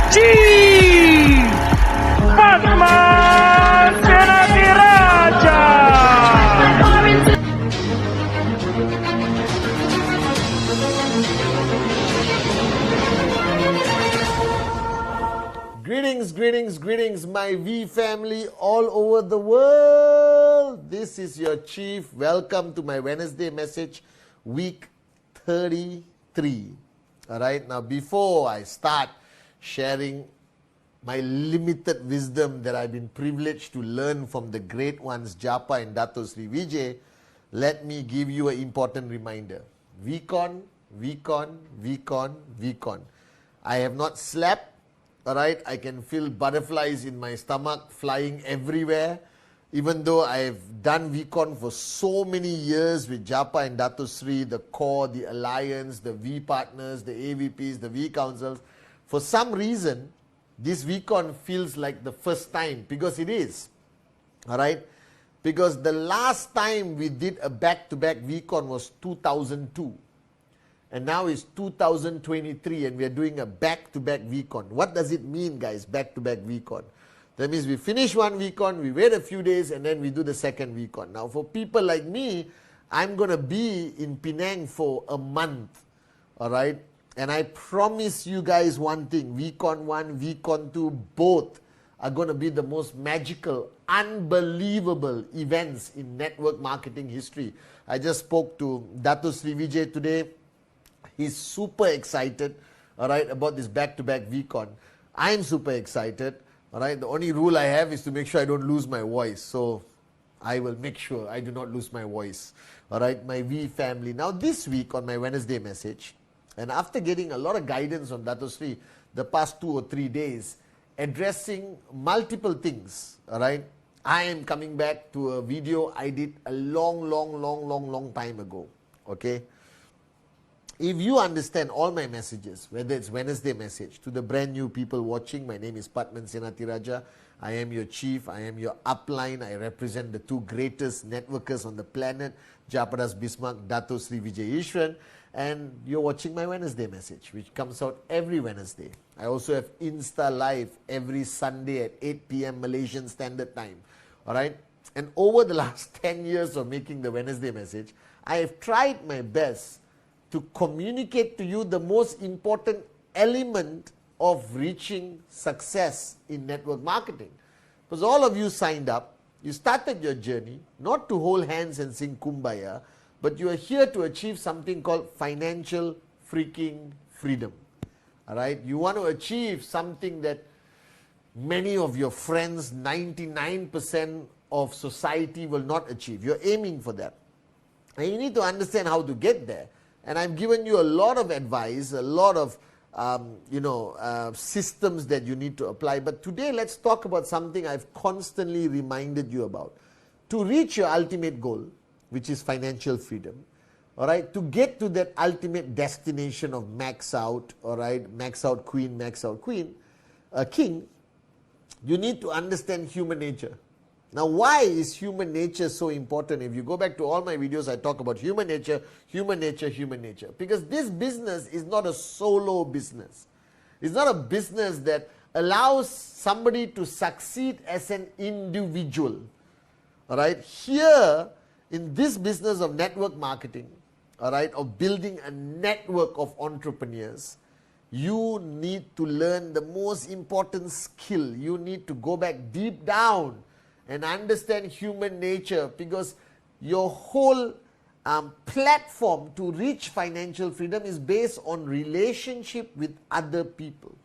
Chief Batman Senatiraja. Greetings, my V family all over the world. This is your Chief. Welcome to my Wednesday message, week 33. Alright, now before I start sharing my limited wisdom that I've been privileged to learn from the great ones, Japa and Dato Sri Vijay, let me give you an important reminder. Vcon. I have not slept. Alright, I can feel butterflies in my stomach flying everywhere. Even though I've done VCon for so many years with Japa and Dato Sri, the core, the alliance, the V partners, the AVPs, the V councils, for some reason, this VCon feels like the first time, because it is. Alright, because the last time we did a back-to-back VCon was 2002. And now it's 2023 and we are doing a back-to-back VCon. What does it mean, guys, back-to-back VCon? That means we finish one VCon, we wait a few days, and then we do the second VCon. Now, for people like me, I'm going to be in Penang for a month, all right? And I promise you guys one thing, VCon 1, VCon 2, both are going to be the most magical, unbelievable events in network marketing history. I just spoke to Dato Sri Vijay today. He's super excited, all right, about this back-to-back VCon. I'm super excited, all right. The only rule I have is to make sure I don't lose my voice. So I will make sure I do not lose my voice, all right, my V family. Now this week on my Wednesday message, and after getting a lot of guidance on Dato Sri the past 2 or 3 days, addressing multiple things, all right, I am coming back to a video I did a long time ago, okay. If you understand all my messages, whether it's Wednesday message, to the brand new people watching, my name is Padman Senatiraja. I am your chief, I am your upline, I represent the two greatest networkers on the planet, Japadas Bismarck, Dato Sri Vijay Ishran, and you're watching my Wednesday message, which comes out every Wednesday. I also have Insta Live every Sunday at 8 p.m. Malaysian Standard Time. Alright? And over the last 10 years of making the Wednesday message, I have tried my best to communicate to you the most important element of reaching success in network marketing. Because all of you signed up, you started your journey, not to hold hands and sing Kumbaya, but you are here to achieve something called financial freaking freedom. Alright, you want to achieve something that many of your friends, 99% of society will not achieve. You're aiming for that. And you need to understand how to get there. And I've given you a lot of advice, a lot of systems that you need to apply. But today, let's talk about something I've constantly reminded you about. To reach your ultimate goal, which is financial freedom, all right, to get to that ultimate destination of max out, all right, max out queen, king, you need to understand human nature. Now, why is human nature so important? If you go back to all my videos, I talk about human nature. Because this business is not a solo business. It's not a business that allows somebody to succeed as an individual. All right? Here, in this business of network marketing, all right, of building a network of entrepreneurs, you need to learn the most important skill. You need to go back deep down and understand human nature, because your whole platform to reach financial freedom is based on relationship with other people.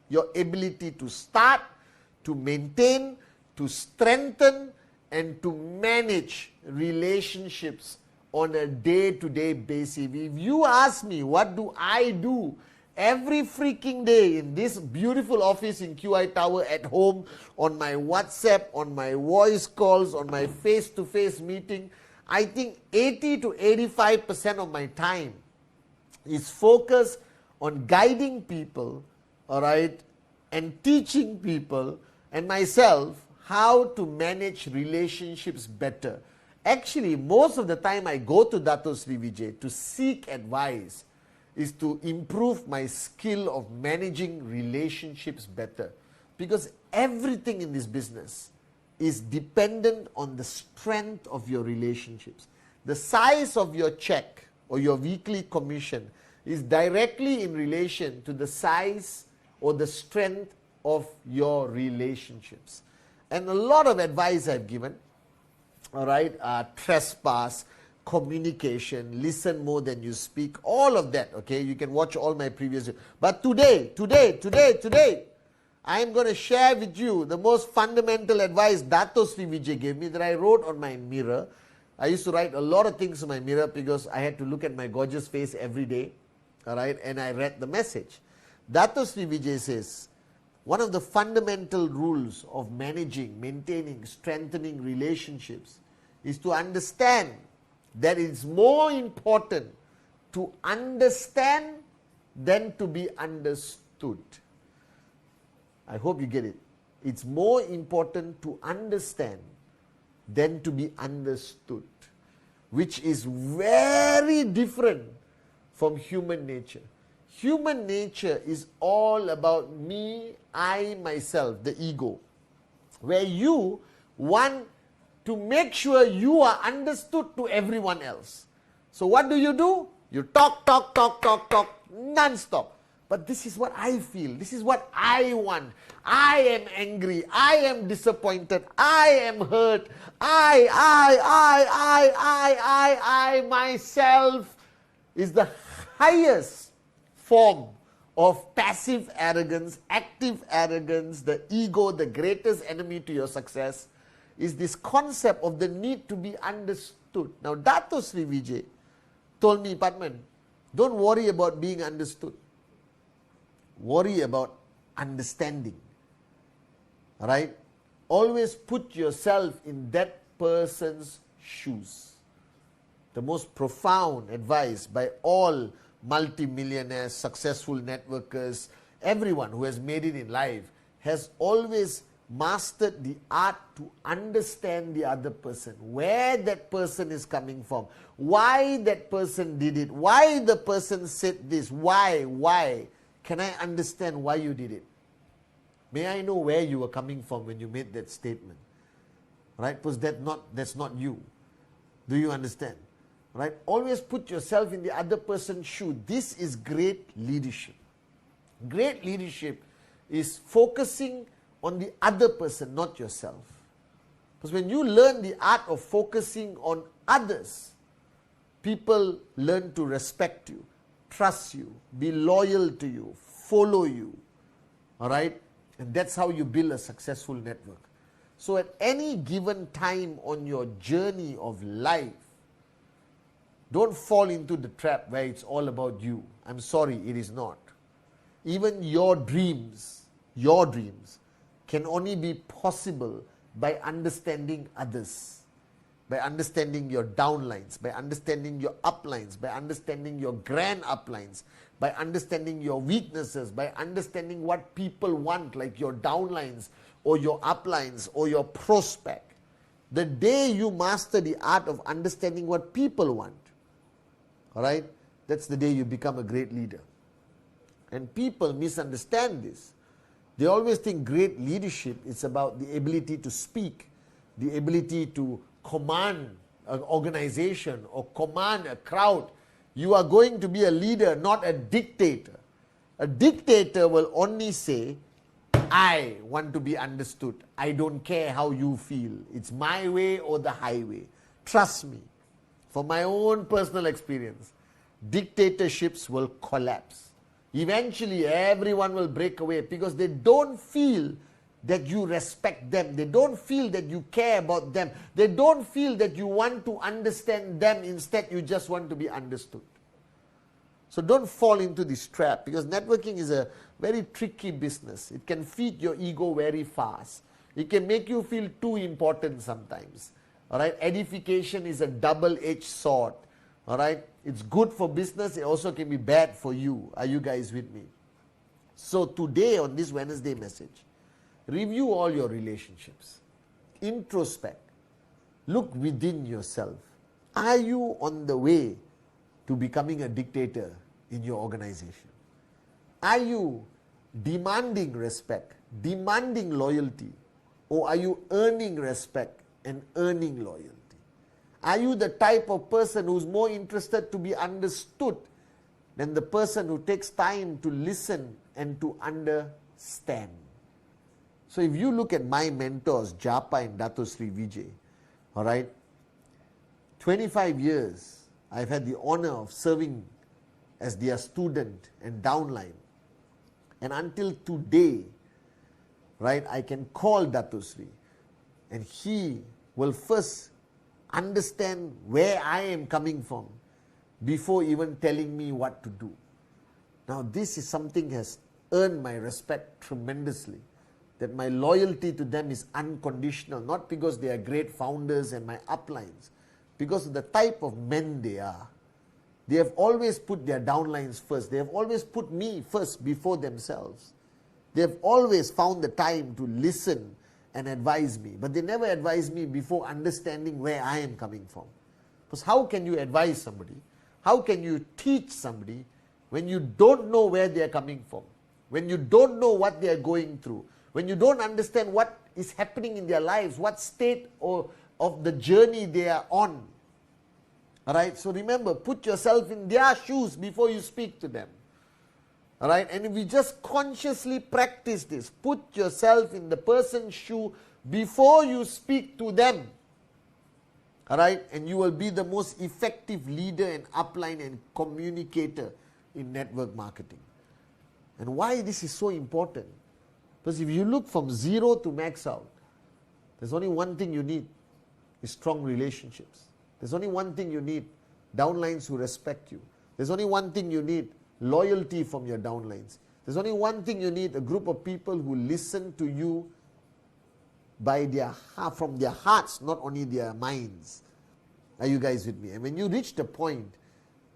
Your ability to start, to maintain, to strengthen, and to manage relationships on a day-to-day basis. If you ask me, what do I do every freaking day in this beautiful office in QI Tower, at home, on my WhatsApp, on my voice calls, on my face-to-face meeting, I think 80 to 85% of my time is focused on guiding people, all right, and teaching people and myself how to manage relationships better. Actually, most of the time I go to Dato Sri Vijay to seek advice is to improve my skill of managing relationships better. Because everything in this business is dependent on the strength of your relationships. The size of your check or your weekly commission is directly in relation to the size or the strength of your relationships. And a lot of advice I've given, all right, trespass, communication, listen more than you speak, all of that, okay? You can watch all my previous. But today, I am going to share with you the most fundamental advice Dato Sri Vijay gave me that I wrote on my mirror. I used to write a lot of things on my mirror because I had to look at my gorgeous face every day, all right, and I read the message. Dato Sri Vijay says, one of the fundamental rules of managing, maintaining, strengthening relationships is to understand that it's more important to understand than to be understood. I hope you get it. It's more important to understand than to be understood, which is very different from human nature. Human nature is all about me, I, myself, the ego, where you want to make sure you are understood to everyone else. So what do? You talk non-stop. But this is what I feel. This is what I want. I am angry. I am disappointed. I am hurt. I myself is the highest form of passive arrogance, active arrogance. The ego, the greatest enemy to your success, is this concept of the need to be understood. Now, Dato Sri Vijay told me, Padman, don't worry about being understood. Worry about understanding. Alright? Always put yourself in that person's shoes. The most profound advice by all multimillionaires, successful networkers, everyone who has made it in life has always mastered the art to understand the other person, where that person is coming from, why that person did it, why the person said this, why. Can I understand why you did it? May I know where you were coming from when you made that statement? Right? Because that's not you. Do you understand? Right? Always put yourself in the other person's shoe. This is great leadership. Great leadership is focusing on the other person, not yourself. Because when you learn the art of focusing on others, people learn to respect you, trust you, be loyal to you, follow you. All right? And that's how you build a successful network. So at any given time on your journey of life, don't fall into the trap where it's all about you. I'm sorry, it is not. Even your dreams can only be possible by understanding others, by understanding your downlines, by understanding your uplines, by understanding your grand uplines, by understanding your weaknesses, by understanding what people want, like your downlines or your uplines or your prospect. The day you master the art of understanding what people want, all right, that's the day you become a great leader. And people misunderstand this. They always think great leadership is about the ability to speak, the ability to command an organization or command a crowd. You are going to be a leader, not a dictator. A dictator will only say, I want to be understood. I don't care how you feel. It's my way or the highway. Trust me. From my own personal experience, dictatorships will collapse. Eventually, everyone will break away because they don't feel that you respect them. They don't feel that you care about them. They don't feel that you want to understand them. Instead, you just want to be understood. So don't fall into this trap, because networking is a very tricky business. It can feed your ego very fast. It can make you feel too important sometimes. All right, edification is a double-edged sword. All right, it's good for business. It also can be bad for you. Are you guys with me? So today on this Wednesday message, review all your relationships. Introspect. Look within yourself. Are you on the way to becoming a dictator in your organization? Are you demanding respect, demanding loyalty, or are you earning respect and earning loyalty? Are you the type of person who's more interested to be understood than the person who takes time to listen and to understand? So if you look at my mentors, Japa and Dato Sri Vijay, all right, 25 years I've had the honor of serving as their student and downline. And until today, right, I can call Dato Sri and he will first understand where I am coming from before even telling me what to do. Now this is something has earned my respect tremendously, that my loyalty to them is unconditional, not because they are great founders and my uplines, because of the type of men they are. They have always put their downlines first. They have always put me first before themselves. They have always found the time to listen and advise me, but they never advise me before understanding where I am coming from. Because how can you advise somebody? How can you teach somebody when you don't know where they are coming from? When you don't know what they are going through? When you don't understand what is happening in their lives, what state of the journey they are on? Alright, so remember, put yourself in their shoes before you speak to them. Alright, and if we just consciously practice this, put yourself in the person's shoe before you speak to them. Alright, and you will be the most effective leader and upline and communicator in network marketing. And why this is so important? Because if you look from zero to max out, there's only one thing you need, is strong relationships. There's only one thing you need, downlines who respect you. There's only one thing you need, loyalty from your downlines. There's only one thing you need, a group of people who listen to you from their hearts, not only their minds. Are you guys with me? And when you reach the point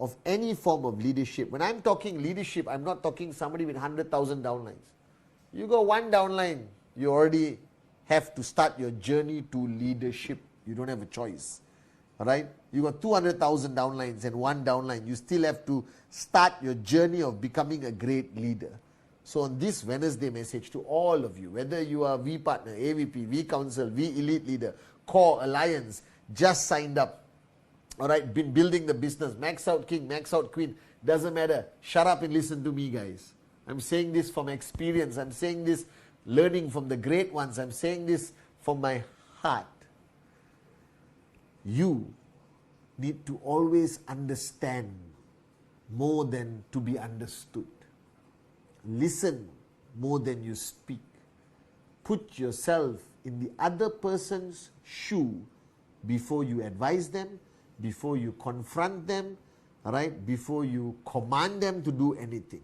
of any form of leadership, when I'm talking leadership, I'm not talking somebody with 100,000 downlines. You got one downline, you already have to start your journey to leadership. You don't have a choice. Alright? You got 200,000 downlines and one downline. You still have to start your journey of becoming a great leader. So on this Wednesday message to all of you, whether you are V Partner, AVP, V Council, V Elite Leader, Core, Alliance, just signed up. Alright? Been building the business. Max out King, Max out Queen. Doesn't matter. Shut up and listen to me, guys. I'm saying this from experience. I'm saying this learning from the great ones. I'm saying this from my heart. You need to always understand more than to be understood. Listen more than you speak. Put yourself in the other person's shoe before you advise them, before you confront them, right? Before you command them to do anything.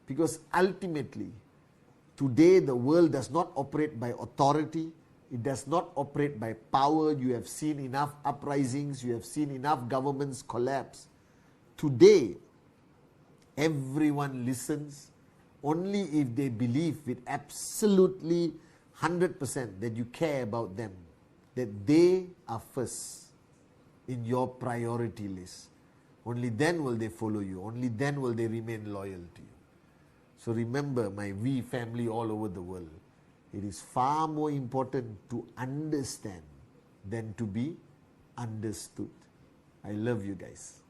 Because ultimately, today the world does not operate by authority. It does not operate by power. You have seen enough uprisings. You have seen enough governments collapse. Today, everyone listens only if they believe with absolutely 100% that you care about them, that they are first in your priority list. Only then will they follow you. Only then will they remain loyal to you. So remember, my V family all over the world, it is far more important to understand than to be understood. I love you guys.